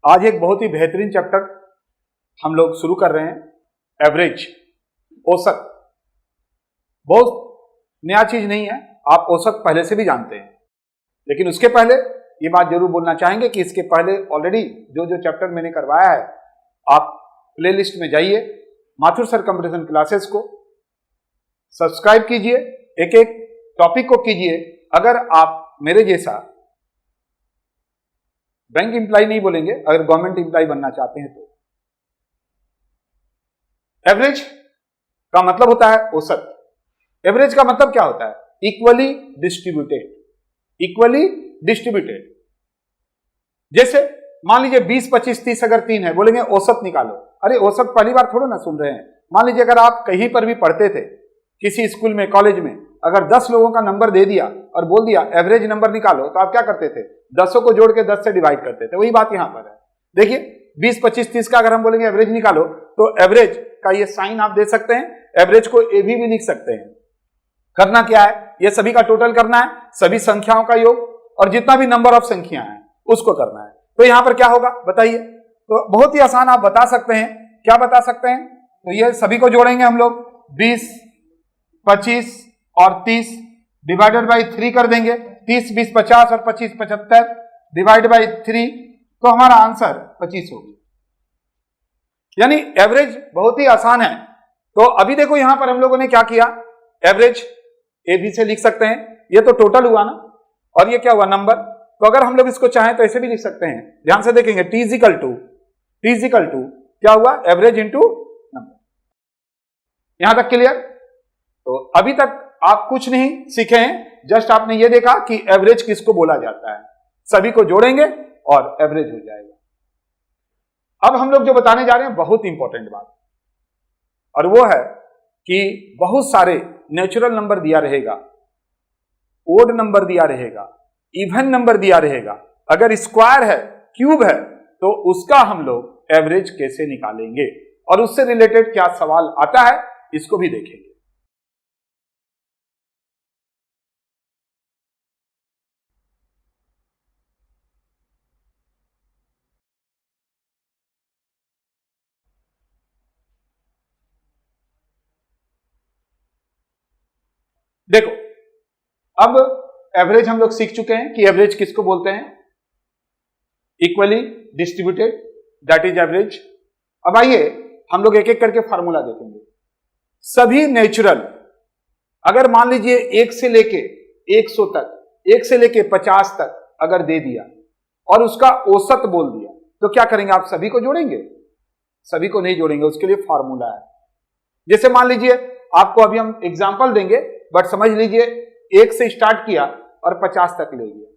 आज एक बहुत ही बेहतरीन चैप्टर हम लोग शुरू कर रहे हैं, एवरेज, औसत। बहुत नया चीज नहीं है, आप औसत पहले से भी जानते हैं, लेकिन उसके पहले ये बात जरूर बोलना चाहेंगे कि इसके पहले ऑलरेडी जो जो चैप्टर मैंने करवाया है, आप प्लेलिस्ट में जाइए, माथुर सर कंपटीशन क्लासेस को सब्सक्राइब कीजिए, एक एक टॉपिक को कीजिए। अगर आप मेरे जैसा बैंक एम्प्लॉय नहीं बोलेंगे, अगर गवर्नमेंट एम्प्लॉय बनना चाहते हैं तो एवरेज का मतलब होता है औसत। एवरेज का मतलब क्या होता है? Equally distributed. Equally distributed. जैसे मान लीजिए 20, 25, 30 अगर 3 है, बोलेंगे औसत निकालो। अरे औसत पहली बार थोड़ा ना सुन रहे हैं। मान लीजिए अगर आप कहीं पर भी पढ़ते थे, किसी स्कूल में, कॉलेज में, अगर 10 लोगों का नंबर दे दिया और बोल दिया एवरेज नंबर निकालो, तो आप क्या करते थे? 10 को जोड़ के 10 से डिवाइड करते थे। वही बात यहां पर है। देखिए 20, 25, 30 का अगर हम बोलेंगे एवरेज निकालो, तो एवरेज का ये साइन आप दे सकते हैं, एवरेज को ए भी लिख सकते हैं। करना क्या है? ये सभी का टोटल करना है, सभी संख्याओं का योग, और जितना भी नंबर ऑफ संख्या है उसको करना है। तो यहां पर क्या होगा बताइए? तो बहुत ही आसान आप बता सकते हैं। क्या बता सकते हैं? तो ये सभी को जोड़ेंगे हम लोग, 20, 25 और 30 डिवाइडेड बाई 3 कर देंगे। 30, 20, 50 और 25, 75 डिवाइड बाई 3, तो हमारा आंसर 25 होगी। यानी एवरेज बहुत ही आसान है। तो अभी देखो यहां पर हम लोगों ने क्या किया, एवरेज ए बी से लिख सकते हैं, ये तो टोटल हुआ ना, और ये क्या हुआ? नंबर। तो अगर हम लोग इसको चाहें तो ऐसे भी लिख सकते हैं। ध्यान से देखेंगे, टी इज इक्वल टू क्या हुआ? Average into number. यहां तक क्लियर? तो अभी तक आप कुछ नहीं सीखे हैं, जस्ट आपने ये देखा कि एवरेज किसको बोला जाता है। सभी को जोड़ेंगे और एवरेज हो जाएगा। अब हम लोग जो बताने जा रहे हैं बहुत इंपॉर्टेंट बात, और वो है कि बहुत सारे नेचुरल नंबर दिया रहेगा, ओड नंबर दिया रहेगा, इवन नंबर दिया रहेगा। अगर स्क्वायर है, क्यूब है, तो उसका हम लोग एवरेज कैसे निकालेंगे, और उससे रिलेटेड क्या सवाल आता है, इसको भी देखेंगे। देखो, अब एवरेज हम लोग सीख चुके हैं कि एवरेज किसको बोलते हैं। Equally distributed, that is average. अब आइए हम लोग एक एक करके फार्मूला देखेंगे। सभी नेचुरल, अगर मान लीजिए 1 से लेके 100 तक, 1 से लेके 50 तक अगर दे दिया और उसका औसत बोल दिया, तो क्या करेंगे? आप सभी को जोड़ेंगे? सभी को नहीं जोड़ेंगे, उसके लिए फार्मूला है। जैसे मान लीजिए आपको अभी हम एग्जाम्पल देंगे, बट समझ लीजिए 1 से स्टार्ट किया और 50 तक ले गया।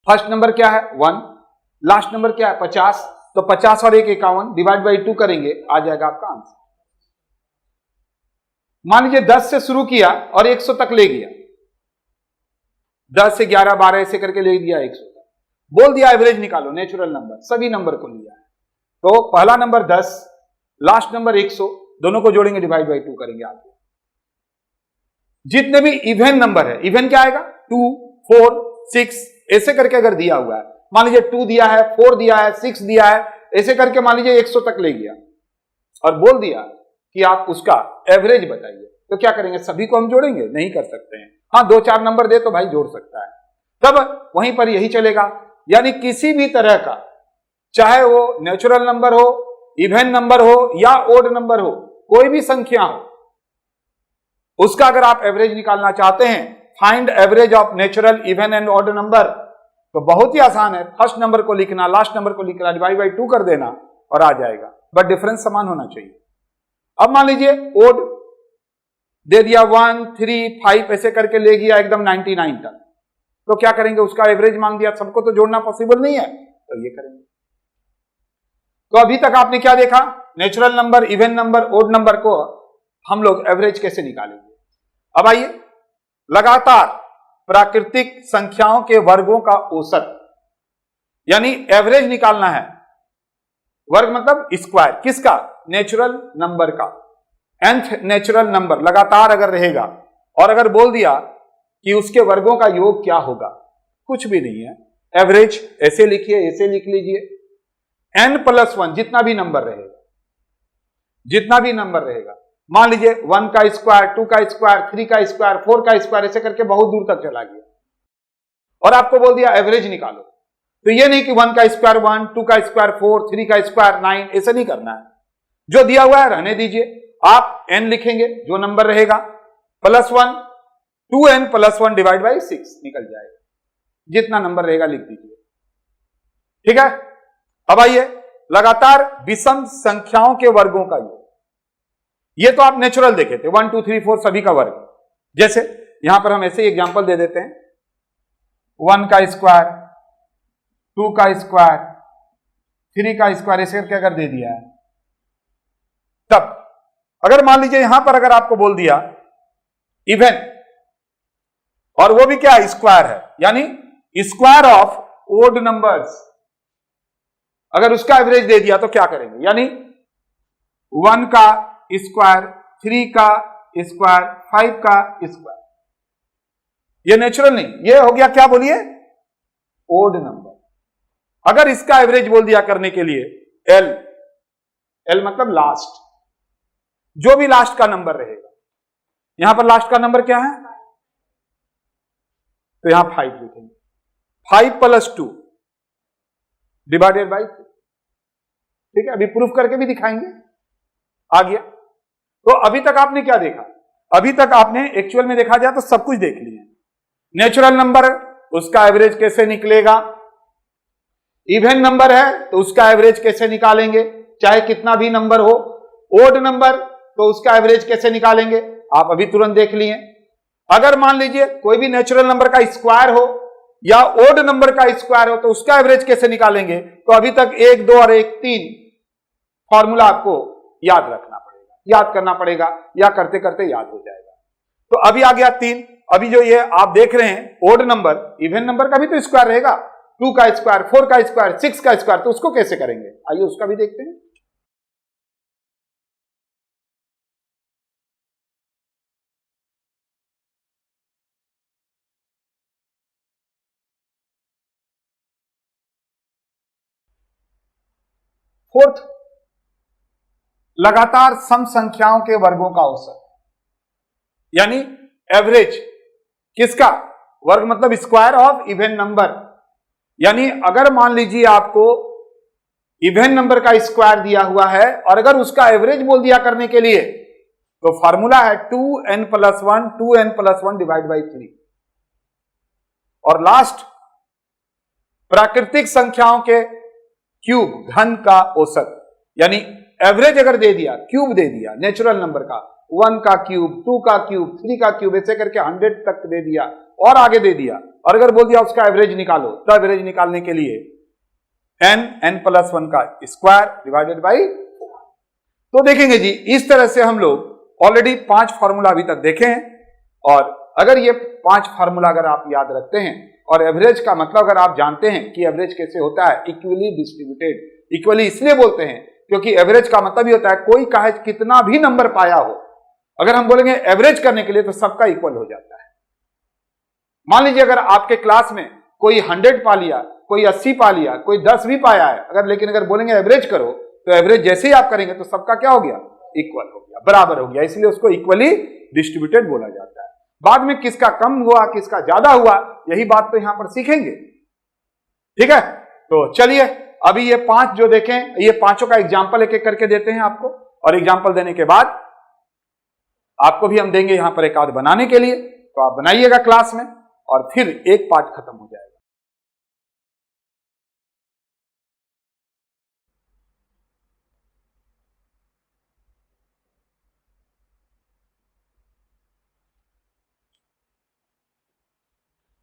फर्स्ट नंबर क्या है? 1, लास्ट नंबर क्या है? 50। तो 50 और 1 51, डिवाइड बाई 2 करेंगे, आ जाएगा आपका आंसर। मान लीजिए 10 से शुरू किया और 100 तक ले गया, 10 से 11, 12 ऐसे करके ले दिया 100 तक, बोल दिया एवरेज निकालो, नेचुरल नंबर, सभी नंबर को लिया है। तो पहला नंबर 10, लास्ट नंबर 100, दोनों को जोड़ेंगे, डिवाइड बाई 2 करेंगे आगे। जितने भी इवन नंबर है, इवन क्या आएगा? 2, 4, 6 ऐसे करके अगर दिया हुआ है, मान लीजिए 2 दिया है, 4 दिया है, 6 दिया है, ऐसे करके मान लीजिए 100 तक ले गया और बोल दिया कि आप उसका एवरेज बताइए, तो क्या करेंगे? सभी को हम जोड़ेंगे? नहीं कर सकते हैं। हाँ, 2-4 नंबर दे तो भाई जोड़ सकता है, तब वहीं पर यही चलेगा। यानी किसी भी तरह का, चाहे वो नेचुरल नंबर हो, इवन नंबर हो या ओड नंबर हो, कोई भी संख्या हो, उसका अगर आप एवरेज निकालना चाहते हैं, find average of natural, even and odd number, तो बहुत ही आसान है। फर्स्ट नंबर को लिखना, लास्ट नंबर को लिखना, डिवाइड बाई 2 कर देना और आ जाएगा, बट डिफरेंस समान होना चाहिए। अब मान लीजिए ओड दे दिया, 1, 3, 5 ऐसे करके ले गया एकदम 99 तक, तो क्या करेंगे? उसका एवरेज मांग दिया, सबको तो जोड़ना पॉसिबल नहीं है, तो ये करेंगे। तो अभी तक आपने क्या देखा? Natural number, even number, odd number को हम लोग एवरेज कैसे निकालेंगे। अब आइए, लगातार प्राकृतिक संख्याओं के वर्गों का औसत, यानी एवरेज निकालना है। वर्ग मतलब स्क्वायर, किसका? नेचुरल नंबर का। nth नेचुरल नंबर लगातार अगर रहेगा और अगर बोल दिया कि उसके वर्गों का योग क्या होगा, कुछ भी नहीं है। एवरेज ऐसे लिखिए, ऐसे लिख लीजिए, n+1 जितना भी नंबर रहेगा, जितना भी नंबर रहेगा, मान लीजिए 1 का स्क्वायर, 2 का स्क्वायर, 3 का स्क्वायर, 4 का स्क्वायर, ऐसे करके बहुत दूर तक चला गया और आपको बोल दिया एवरेज निकालो। तो ये नहीं कि 1 का स्क्वायर 1, 2 का स्क्वायर 4, 3 का स्क्वायर 9, ऐसे नहीं करना है। जो दिया हुआ है रहने दीजिए, आप n लिखेंगे, जो नंबर रहेगा +1, 2n+1 डिवाइड बाई 6 निकल जाएगा, जितना नंबर रहेगा लिख दीजिए। ठीक है, अब आइए लगातार विषम संख्याओं के वर्गों का योग। ये तो आप नेचुरल देखे थे, 1 2 3 4 सभी का वर्ग। जैसे यहां पर हम ऐसे ही एग्जांपल दे देते हैं, 1 का स्क्वायर, 2 का स्क्वायर, 3 का स्क्वायर, ऐसे करके अगर दे दिया है, तब अगर मान लीजिए यहां पर अगर आपको बोल दिया इवन, और वो भी क्या स्क्वायर है, यानी स्क्वायर ऑफ ओड नंबर्स, अगर उसका एवरेज दे दिया तो क्या करेंगे, यानी 1 का स्क्वायर, 3 का स्क्वायर, 5 का स्क्वायर, ये नेचुरल नहीं, ये हो गया क्या बोलिए ओड नंबर। अगर इसका एवरेज बोल दिया करने के लिए एल, एल मतलब लास्ट, जो भी लास्ट का नंबर रहेगा, यहां पर लास्ट का नंबर क्या है, तो यहां 5 लिखेंगे, 5 + 2 डिवाइडेड बाई 3। ठीक है, अभी प्रूफ करके भी दिखाएंगे। आ गया। तो अभी तक आपने क्या देखा, अभी तक आपने एक्चुअल में देखा जाए तो सब कुछ देख लिया। नेचुरल नंबर, उसका एवरेज कैसे निकलेगा, इवन नंबर है तो उसका एवरेज कैसे निकालेंगे, चाहे कितना भी नंबर हो, ओड नंबर तो उसका एवरेज कैसे निकालेंगे, आप अभी तुरंत देख लिए। अगर मान लीजिए कोई भी नेचुरल नंबर का स्क्वायर हो या ओड नंबर का स्क्वायर हो तो उसका एवरेज कैसे निकालेंगे, तो अभी तक 1 2 और 1 3 फॉर्मूला आपको याद रखना पड़ेगा, याद करना पड़ेगा, या करते करते याद हो जाएगा। तो अभी आ गया 3। अभी जो ये आप देख रहे हैं ओड नंबर, इवन नंबर का भी तो स्क्वायर रहेगा, 2 का स्क्वायर, 4 का स्क्वायर, 6 का स्क्वायर, तो उसको कैसे करेंगे, आइए उसका भी देखते हैं। फोर्थ, लगातार सम संख्याओं के वर्गों का औसत, यानी एवरेज किसका, वर्ग मतलब स्क्वायर ऑफ इवन नंबर। यानी अगर मान लीजिए आपको इवन नंबर का स्क्वायर दिया हुआ है और अगर उसका एवरेज बोल दिया करने के लिए, तो फॉर्मूला है 2n+1, 2n+1 डिवाइड बाई 3। और लास्ट, प्राकृतिक संख्याओं के क्यूब, घन का औसत, यानी एवरेज अगर दे दिया, क्यूब दे दिया नेचुरल नंबर का, 1 का क्यूब, 2 का क्यूब, 3 का क्यूब, ऐसे करके 100 तक दे दिया और आगे दे दिया, और अगर बोल दिया उसका एवरेज निकालो, तो एवरेज निकालने के लिए n+1 का स्क्वायर डिवाइडेड बाई 4। तो देखेंगे जी, इस तरह से हम लोग ऑलरेडी 5 फॉर्मूला अभी तक देखे हैं। और अगर ये 5 फॉर्मूला अगर आप याद रखते हैं, और एवरेज का मतलब अगर आप जानते हैं कि एवरेज कैसे होता है, इक्वली डिस्ट्रीब्यूटेड। इक्वली इसलिए बोलते हैं क्योंकि एवरेज का मतलब ही होता है कोई चाहे कितना भी नंबर पाया हो, अगर हम बोलेंगे एवरेज करने के लिए तो सबका इक्वल हो जाता है। मान लीजिए अगर आपके क्लास में कोई 100 पा लिया, कोई 80 पा लिया, कोई 10 भी पाया है, लेकिन अगर बोलेंगे एवरेज करो, तो एवरेज जैसे ही आप करेंगे तो सबका क्या हो गया, इक्वल हो गया, बराबर हो गया, इसलिए उसको इक्वली डिस्ट्रीब्यूटेड बोला जाता है। बाद में किसका कम हुआ, किसका ज्यादा हुआ, यही बात तो यहां पर सीखेंगे। ठीक है, तो चलिए अभी ये 5 जो देखें, ये पांचों का एग्जाम्पल एक एक करके देते हैं आपको, और एग्जाम्पल देने के बाद आपको भी हम देंगे यहां पर एक आध बनाने के लिए, तो आप बनाइएगा क्लास में, और फिर एक पार्ट खत्म हो जाएगा।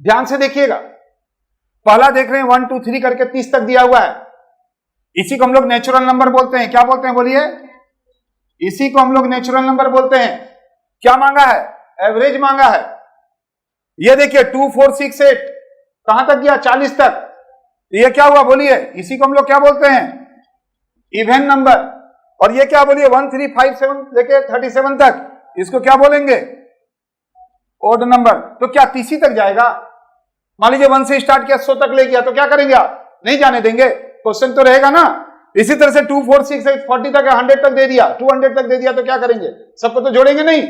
ध्यान से देखिएगा, पहला देख रहे हैं 1 2 3 करके 30 तक दिया हुआ है, इसी को हम लोग नेचुरल नंबर बोलते हैं। क्या बोलते हैं बोलिए, इसी को हम लोग नेचुरल नंबर बोलते हैं। क्या मांगा है, एवरेज मांगा है। ये देखिए 2 4 6 8 कहां तक गया, 40 तक। ये क्या हुआ बोलिए, इसी को हम लोग क्या बोलते हैं, इवन नंबर। और ये क्या बोलिए 1 3 5 7 लेके 37 तक, इसको क्या बोलेंगे, ओड नंबर। तो क्या 30 तक जाएगा, मान लीजिए 1 से स्टार्ट किया 100 तक ले गया, तो क्या करेंगे आप, नहीं जाने देंगे, क्वेश्चन तो रहेगा ना। इसी तरह से 2 4 6 8 40 तक 100 तक दे दिया, 200 तक दे दिया, तो क्या करेंगे, सबको तो जोड़ेंगे नहीं।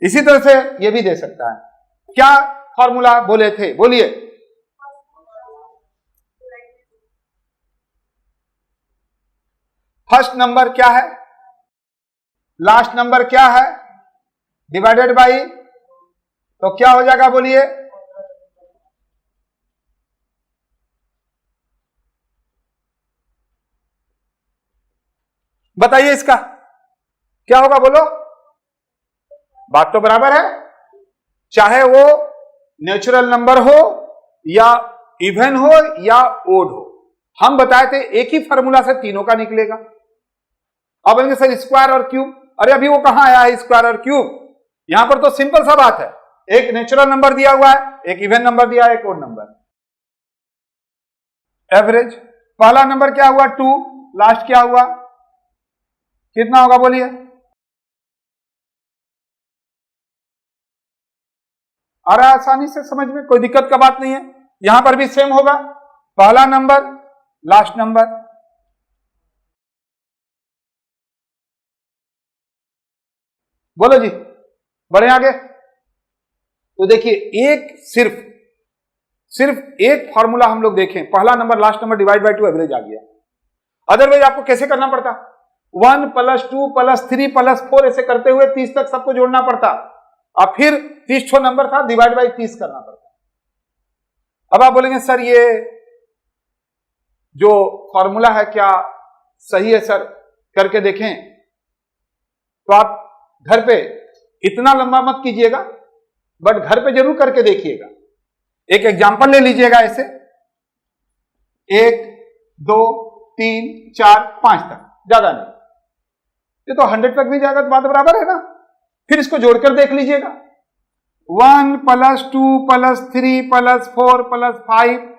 इसी तरह से ये भी दे सकता है। क्या फॉर्मूला बोले थे, बोलिए। फर्स्ट नंबर क्या है, लास्ट नंबर क्या है, डिवाइडेड बाई, तो क्या हो जाएगा, बोलिए। बताइए इसका क्या होगा, बोलो। बात तो बराबर है, चाहे वो नेचुरल नंबर हो या इवन हो या ओड हो। हम बताए थे एक ही फॉर्मूला से तीनों का निकलेगा। अब बोलेंगे सर स्क्वायर और क्यूब, अरे अभी वो कहां आया है स्क्वायर और क्यूब, यहां पर तो सिंपल सा बात है, एक नेचुरल नंबर दिया हुआ है, एक इवन नंबर दिया है, एक ओड नंबर। एवरेज, पहला नंबर क्या हुआ 2, लास्ट क्या हुआ, कितना होगा, बोलिए। आ रहा है आसानी से समझ में, कोई दिक्कत का बात नहीं है। यहां पर भी सेम होगा, पहला नंबर लास्ट नंबर। बोलो जी, बढ़े आगे। तो देखिए एक सिर्फ एक फॉर्मूला हम लोग देखें, पहला number last number divide by 2 average आ गया। अदरवाइज आपको कैसे करना पड़ता, 1 + 2 + 3 + 4 ऐसे करते हुए 30 तक सबको जोड़ना पड़ता, और फिर 30 ठो नंबर था, डिवाइड बाई 30 करना पड़ता। अब आप बोलेंगे सर ये जो फॉर्मूला है क्या सही है सर, करके देखें। तो आप घर पे इतना लंबा मत कीजिएगा, बट घर पे जरूर करके देखिएगा। एक एग्जांपल ले लीजिएगा ऐसे, 1 2 3 4 5 तक, ज्यादा नहीं, ये तो 100 तक भी जाएगा तो बात बराबर है ना। फिर इसको जोड़कर देख लीजिएगा, 1 + 2 + 3 + 4 + 5,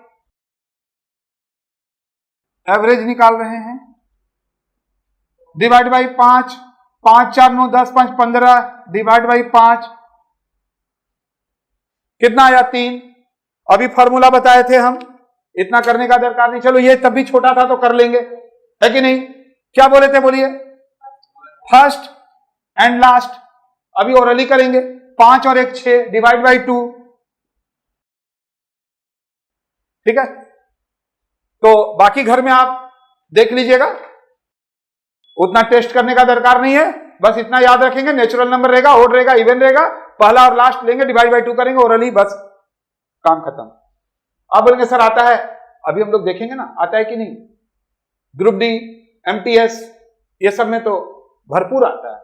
एवरेज निकाल रहे हैं, डिवाइड बाई 5, 5 4 9 10 5 15, डिवाइड बाई 5, कितना आया 3। अभी फॉर्मूला बताए थे हम, इतना करने का दरकार नहीं, चलो ये तब भी छोटा था तो कर लेंगे, है कि नहीं। क्या बोले थे, बोलिए। फर्स्ट एंड लास्ट, अभी ओरली करेंगे, 5 और 1 6, डिवाइड बाई 2, ठीक है। तो बाकी घर में आप देख लीजिएगा, उतना टेस्ट करने का दरकार नहीं है, बस इतना याद रखेंगे, नेचुरल नंबर रहेगा, ओड रहेगा, इवन रहेगा, पहला और लास्ट लेंगे, डिवाइड बाई 2 करेंगे, ओरली, बस काम खत्म। आप बोलेंगे सर आता है, अभी हम लोग देखेंगे ना आता है कि नहीं। ग्रुप डी, MTS, ये सब में तो भरपूर आता है,